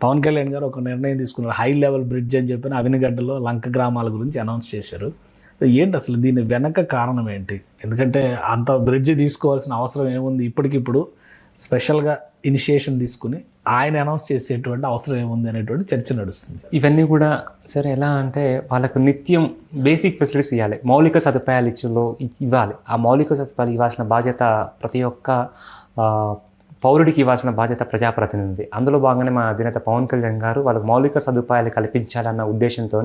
పవన్ కళ్యాణ్ గారు ఒక నిర్ణయం తీసుకున్నారు, హై లెవెల్ బ్రిడ్జ్ అని చెప్పి అవినిగడ్డలో లంక గ్రామాల గురించి అనౌన్స్ చేశారు. ఏంటి అసలు దీని వెనక కారణం ఏంటి? ఎందుకంటే అంత బ్రిడ్జ్ తీసుకోవాల్సిన అవసరం ఏముంది? ఇప్పటికిప్పుడు స్పెషల్గా ఇనిషియేషన్ తీసుకుని ఆయన అనౌన్స్ చేసేటువంటి అవసరం ఏముంది అనేటువంటి చర్చ నడుస్తుంది. ఇవన్నీ కూడా సరే ఎలా అంటే వాళ్ళకు నిత్యం బేసిక్ ఫెసిలిటీస్ ఇవ్వాలి, మౌలిక సదుపాయాలు ఇవ్వాలి. ఆ మౌలిక సదుపాయాలు ఇవ్వాల్సిన బాధ్యత ప్రతి ఒక్క పౌరుడికి ఇవ్వాల్సిన బాధ్యత ప్రజాప్రతినిధి. అందులో భాగంగానే మా అధినేత పవన్ కళ్యాణ్ గారు వాళ్ళకు మౌలిక సదుపాయాలు కల్పించాలన్న ఉద్దేశంతో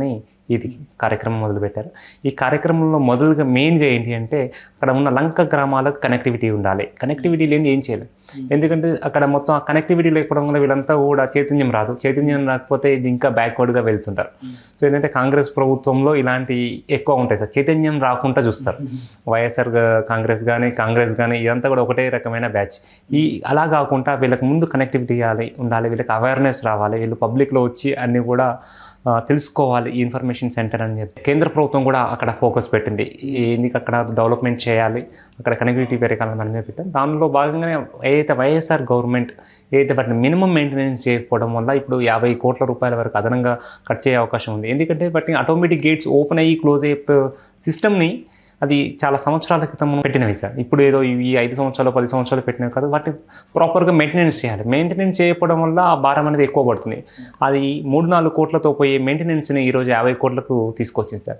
ఇది కార్యక్రమం మొదలుపెట్టారు. ఈ కార్యక్రమంలో మొదలుగా మెయిన్గా ఏంటి అంటే అక్కడ ఉన్న లంక గ్రామాలకు కనెక్టివిటీ ఉండాలి. కనెక్టివిటీ లేని ఏం చేయలేదు. ఎందుకంటే అక్కడ మొత్తం ఆ కనెక్టివిటీ లేకపోవడం వల్ల వీళ్ళంతా కూడా చైతన్యం రాదు. చైతన్యం రాకపోతే ఇది ఇంకా బ్యాక్వర్డ్గా వెళ్తుంటారు. సో ఏంటంటే కాంగ్రెస్ ప్రభుత్వంలో ఇలాంటి ఎక్కువ ఉంటాయి సార్, చైతన్యం రాకుండా చూస్తారు. వైఎస్ఆర్ కాంగ్రెస్ కానీ ఇదంతా కూడా ఒకటే రకమైన బ్యాచ్. అలా కాకుండా వీళ్ళకి ముందు కనెక్టివిటీ ఉండాలి, వీళ్ళకి అవేర్నెస్ రావాలి, వీళ్ళు పబ్లిక్లో వచ్చి అన్నీ కూడా తెలుసుకోవాలి. ఈ ఇన్ఫర్మేషన్ సెంటర్ అని చెప్పి కేంద్ర ప్రభుత్వం కూడా అక్కడ ఫోకస్ పెట్టింది. ఎందుకు అక్కడ డెవలప్మెంట్ చేయాలి, అక్కడ కనెక్టివిటీ పెరగాలని దాని మీద పెట్టారు. దానిలో భాగంగానే ఏదైతే వైఎస్ఆర్ గవర్నమెంట్ ఏదైతే వాటిని మినిమం మెయింటెనెన్స్ చేయకపోవడం వల్ల ఇప్పుడు 50 కోట్ల రూపాయల వరకు అదనంగా ఖర్చు అయ్యే అవకాశం ఉంది. ఎందుకంటే వాటిని ఆటోమేటిక్ గేట్స్ ఓపెన్ అయ్యి క్లోజ్ అయ్యే సిస్టమ్ని అది చాలా సంవత్సరాల క్రితం పెట్టినవి సార్. ఇప్పుడు ఏదో ఈ 5 సంవత్సరాలు 10 సంవత్సరాలు పెట్టినవి కాదు. వాటిని ప్రాపర్గా మెయింటెనెన్స్ చేయాలి. మెయింటెనెన్స్ చేయకపోవడం వల్ల ఆ భారం అనేది ఎక్కువ పడుతుంది. అది 3-4 కోట్లతో పోయే మెయింటెనెన్స్ని ఈరోజు 50 కోట్లకు తీసుకొచ్చింది సార్.